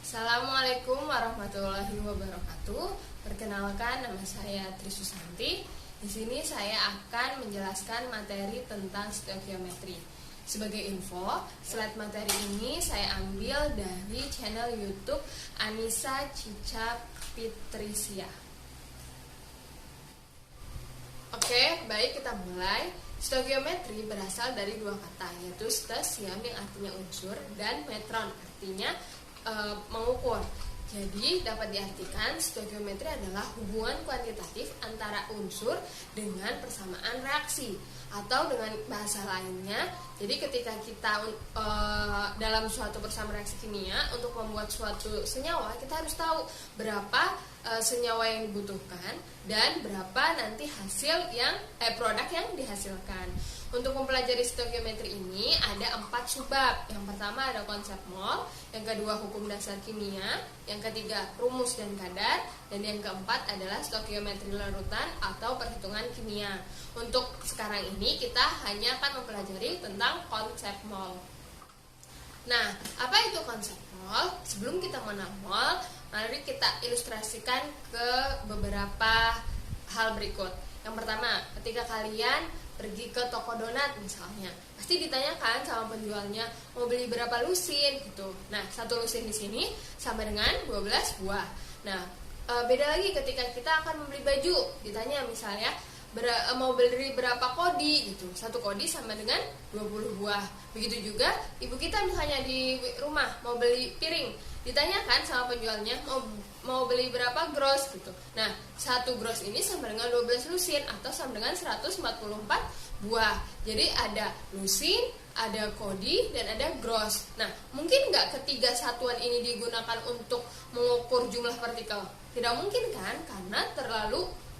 Assalamualaikum warahmatullahi wabarakatuh. Perkenalkan, nama saya Tri Susanti. Di sini saya akan menjelaskan materi tentang stoikiometri. Sebagai info, slide materi ini saya ambil dari channel YouTube Anissa Cica Fitricia. Oke, baik, kita mulai. Stoikiometri berasal dari dua kata, yaitu stesium yang artinya unsur dan metron artinya mengukur. Jadi dapat diartikan stoikiometri adalah hubungan kuantitatif antara unsur dengan persamaan reaksi, atau dengan bahasa lainnya, jadi ketika kita dalam suatu persamaan reaksi kimia untuk membuat suatu senyawa, kita harus tahu berapa senyawa yang dibutuhkan dan berapa nanti hasil yang produk yang dihasilkan. Untuk mempelajari stoikiometri ini ada 4 subbab. Yang pertama ada konsep mol, yang kedua hukum dasar kimia, yang ketiga rumus dan kadar, dan yang keempat adalah stoikiometri larutan atau perhitungan kimia. Untuk sekarang ini kita hanya akan mempelajari tentang konsep mol. Nah, apa itu konsep mol? Sebelum kita mengenal mol, mari kita ilustrasikan ke beberapa hal berikut. Yang pertama, ketika kalian pergi ke toko donat misalnya, pasti ditanyakan sama penjualnya mau beli berapa lusin gitu. Nah, satu lusin di sini sama dengan 12 buah. Nah, beda lagi ketika kita akan membeli baju, ditanya misalnya mau beli berapa kodi gitu. Satu kodi sama dengan 20 buah. Begitu juga ibu kita misalnya di rumah mau beli piring, ditanyakan sama penjualnya mau beli berapa gros gitu. Nah, satu gros ini sama dengan 12 lusin atau sama dengan 144 buah. Jadi ada lusin, ada kodi, dan ada gros. Nah, mungkin nggak ketiga satuan ini digunakan untuk mengukur jumlah partikel? Tidak mungkin kan, karena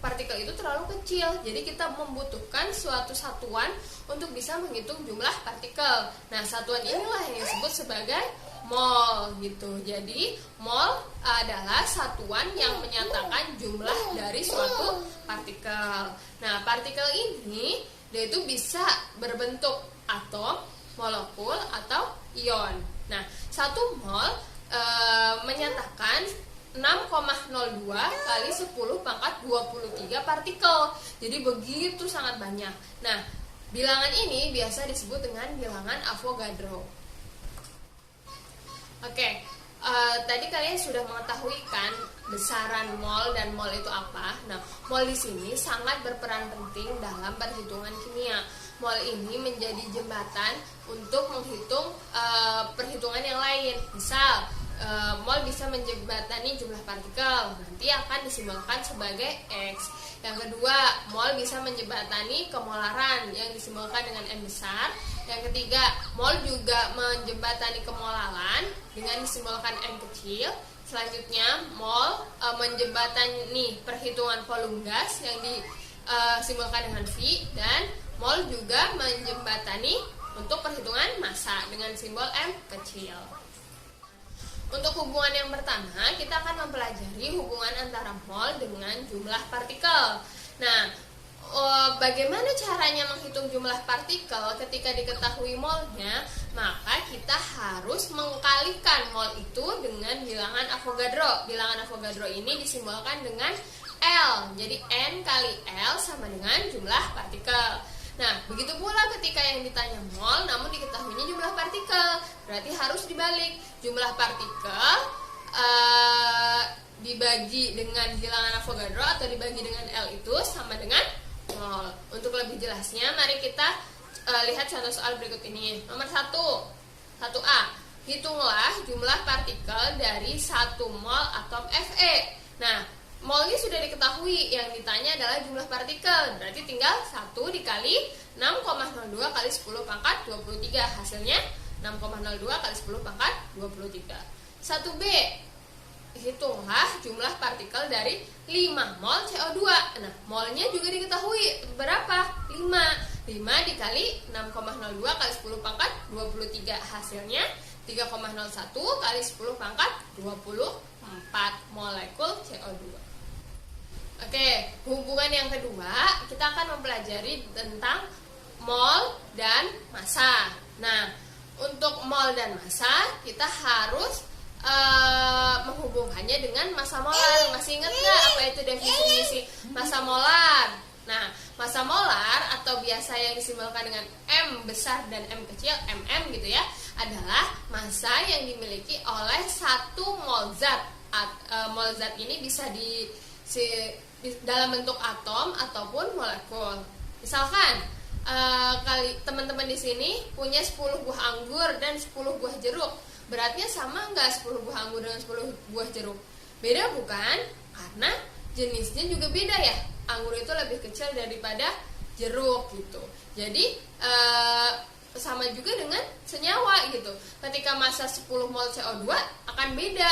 partikel itu terlalu kecil. Jadi kita membutuhkan suatu satuan untuk bisa menghitung jumlah partikel. Nah, satuan inilah yang disebut sebagai mol gitu. Jadi mol adalah satuan yang menyatakan jumlah dari suatu partikel. Nah, partikel ini dia itu bisa berbentuk atom, molekul, atau ion. Nah, satu mol menyatakan 6,02 kali 10 pangkat 23 partikel. Jadi begitu sangat banyak. Nah, bilangan ini biasa disebut dengan bilangan Avogadro. Oke, tadi kalian sudah mengetahui kan besaran mol dan mol itu apa. Nah, mol di sini sangat berperan penting dalam perhitungan kimia. Mol ini menjadi jembatan untuk menghitung perhitungan yang lain. Misal, mol bisa menjembatani jumlah partikel, nanti akan disimbolkan sebagai X. Yang kedua, mol bisa menjembatani kemolaran yang disimbolkan dengan M besar. Yang ketiga, mol juga menjembatani kemolaran dengan disimbolkan M kecil. Selanjutnya, mol menjembatani perhitungan volume gas yang disimbolkan dengan V, dan mol juga menjembatani untuk perhitungan massa dengan simbol M kecil. Untuk hubungan yang pertama, kita akan mempelajari hubungan antara mol dengan jumlah partikel. Nah, bagaimana caranya menghitung jumlah partikel ketika diketahui molnya? Maka kita harus mengkalikan mol itu dengan bilangan Avogadro. Bilangan Avogadro ini disimbolkan dengan L. Jadi N kali L sama dengan jumlah partikel. Nah, begitu pula ketika yang ditanya mol namun diketahuinya jumlah partikel, berarti harus dibalik. Jumlah partikel dibagi dengan bilangan Avogadro atau dibagi dengan L itu sama dengan mol. Untuk lebih jelasnya, mari kita lihat contoh soal berikut ini. Nomor 1A. Hitunglah jumlah partikel dari 1 mol atom Fe. Nah, mol ini sudah diketahui, yang ditanya adalah jumlah partikel. Berarti tinggal 1 dikali 6,02 kali 10 pangkat 23. Hasilnya 6,02 kali 10 pangkat 23. 1B. Hitunglah jumlah partikel dari 5 mol CO2. Nah, molnya juga diketahui berapa? 5 dikali 6,02 kali 10 pangkat 23. Hasilnya 3,01 kali 10 pangkat 24 molekul CO2. Oke, hubungan yang kedua, kita akan mempelajari tentang mol dan massa. Nah, untuk mol dan massa kita harus bedanya dengan massa molar. Masih ingat nggak apa itu definisi massa molar? Nah, massa molar atau biasa yang disimbolkan dengan M besar dan M kecil, MM gitu ya, adalah massa yang dimiliki oleh satu mol zat. Mol zat ini bisa di dalam bentuk atom ataupun molekul. Misalkan teman-teman di sini punya 10 buah anggur dan 10 buah jeruk. Beratnya sama nggak 10 buah anggur dengan 10 buah jeruk? Beda bukan? Karena jenisnya juga beda ya. Anggur itu lebih kecil daripada jeruk gitu. Jadi sama juga dengan senyawa gitu. Ketika massa 10 mol CO2 akan beda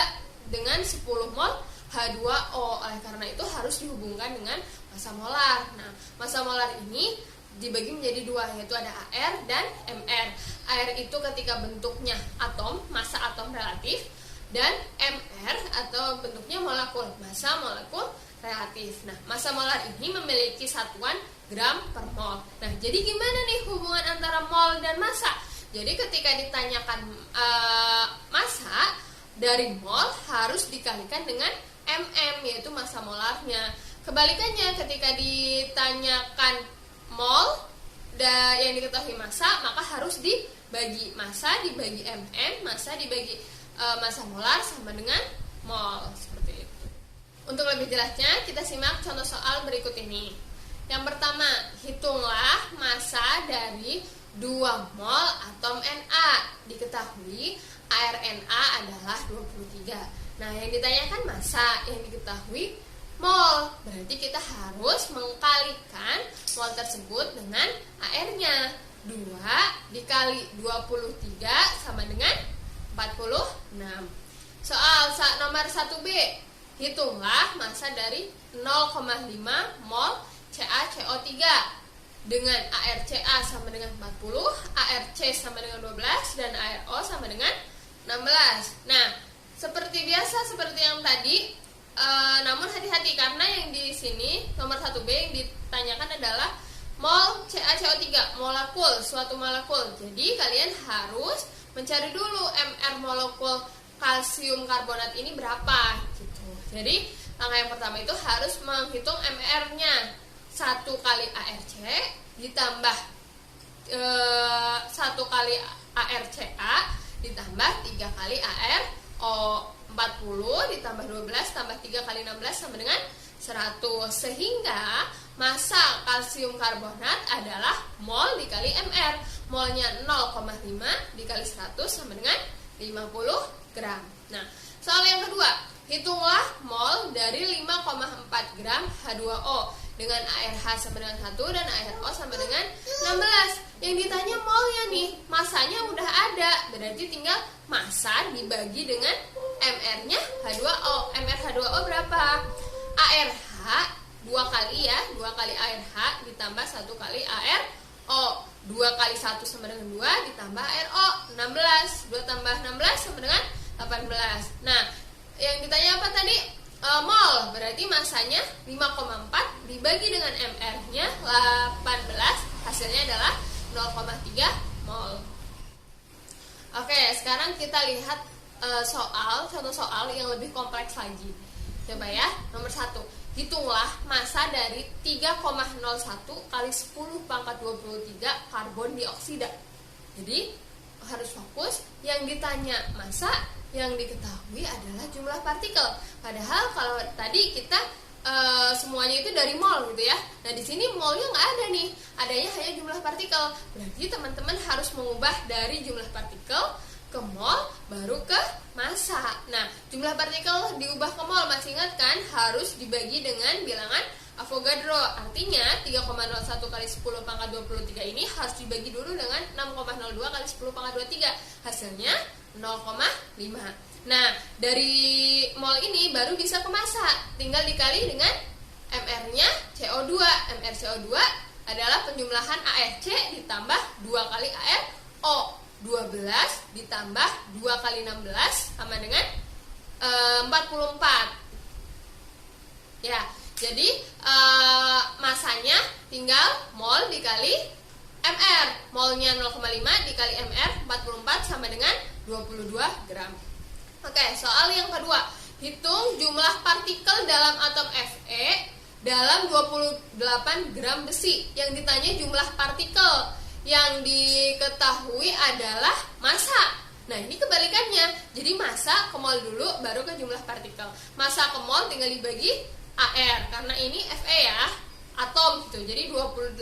dengan 10 mol H2O. Oleh karena itu harus dihubungkan dengan massa molar. Nah, massa molar ini dibagi menjadi dua, yaitu ada AR dan MR. AR itu ketika bentuknya atom, massa atom relatif, dan MR atau bentuknya molekul, massa molekul relatif. Nah, massa molar ini memiliki satuan gram per mol. Nah, jadi gimana nih hubungan antara mol dan massa? Jadi ketika ditanyakan massa, dari mol harus dikalikan dengan mm, yaitu massa molarnya. Kebalikannya, ketika ditanyakan mol yang diketahui massa, maka harus dibagi massa dibagi mm, massa dibagi massa molar sama dengan mol, seperti itu. Untuk lebih jelasnya kita simak contoh soal berikut ini. Yang pertama, hitunglah massa dari 2 mol atom Na. Diketahui ArNa adalah 23. Nah, yang ditanyakan massa, yang diketahui mol. Berarti kita harus mengkalikan mol tersebut dengan AR-nya. 2 dikali 23 sama dengan 46. Soal nomor 1B. Hitunglah massa dari 0,5 mol CaCO3 dengan ArCa sama dengan 40, ArC sama dengan 12, dan ArO sama dengan 16. Nah, seperti biasa, seperti yang tadi, namun hati-hati karena yang di sini nomor 1B yang ditanyakan adalah mol CaCO3, molekul, suatu molekul. Jadi kalian harus mencari dulu MR molekul kalsium karbonat ini berapa gitu. Jadi langkah yang pertama itu harus menghitung MR-nya. 1 kali ArC ditambah 1 kali ArCa ditambah 3 kali ArO. 40 ditambah 12 tambah 3 kali 16 sama dengan 100. Sehingga massa kalsium karbonat adalah mol dikali MR. Molnya 0,5 dikali 100 sama dengan 50 gram. Nah, soal yang kedua, hitunglah mol dari 5,4 gram H2O dengan ARH sama dengan 1 dan ARO sama dengan 16. Yang ditanya molnya nih, massanya udah ada, berarti tinggal massa dibagi dengan MR-nya H2O. MR H2O berapa? ARH 2 kali ya, 2 kali ARH ditambah 1 kali ARO. 2 kali 1 sama dengan 2 ditambah ARO 16. 2 tambah 16 sama dengan 18. Nah, yang ditanya apa tadi? Mol, berarti massanya 5,4 dibagi dengan MR-nya 18, hasilnya adalah 0,3 mol. Oke, sekarang kita lihat contoh soal yang lebih kompleks lagi. Coba ya, nomor 1. Hitunglah massa dari 3,01 kali 10 pangkat 23 karbon dioksida. Jadi harus fokus, yang ditanya massa, yang diketahui adalah jumlah partikel. Padahal kalau tadi kita semuanya itu dari mol gitu ya. Nah, di sini molnya nggak ada nih, adanya hanya jumlah partikel. Berarti teman-teman harus mengubah dari jumlah partikel ke mol baru ke massa. Nah, jumlah partikel diubah ke mol, masih ingat kan? Harus dibagi dengan bilangan Avogadro. Artinya 3,01 kali 10 pangkat 23 ini harus dibagi dulu dengan 6,02 kali 10 pangkat 23. Hasilnya 0,5. Nah, dari mol ini baru bisa ke massa. Tinggal dikali dengan MR-nya CO2. MR CO2 adalah penjumlahan ARC ditambah 2 kali ARO. 12 ditambah 2 kali 16 sama dengan 44. Ya, jadi masanya tinggal mol dikali MR. Molnya 0,5 dikali MR 44 sama dengan 22 gram. Oke, soal yang kedua. Hitung jumlah partikel dalam atom Fe dalam 28 gram besi. Yang ditanya jumlah partikel, yang diketahui adalah massa. Nah, ini kebalikannya. Jadi massa ke mol dulu, baru ke jumlah partikel. Massa ke mol tinggal dibagi AR, karena ini Fe ya, atom gitu. Jadi 28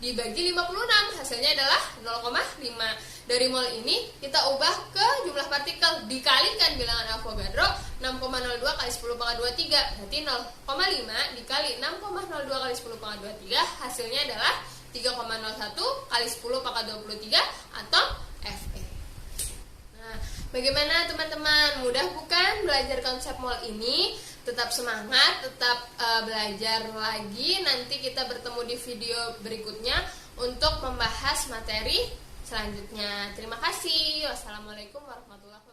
dibagi 56, hasilnya adalah 0,5. Dari mol ini kita ubah ke jumlah partikel, dikalikan bilangan Avogadro, 6,02 kali 10 pangkat 23, berarti 0,5 dikali 6,02 kali 10 pangkat 23, hasilnya adalah 3,01 kali 10 pangkat 23 atom Fe. Nah, bagaimana teman-teman? Mudah bukan belajar konsep mol ini? Tetap semangat, tetap belajar lagi. Nanti kita bertemu di video berikutnya untuk membahas materi selanjutnya. Terima kasih. Wassalamualaikum warahmatullahi wabarakatuh.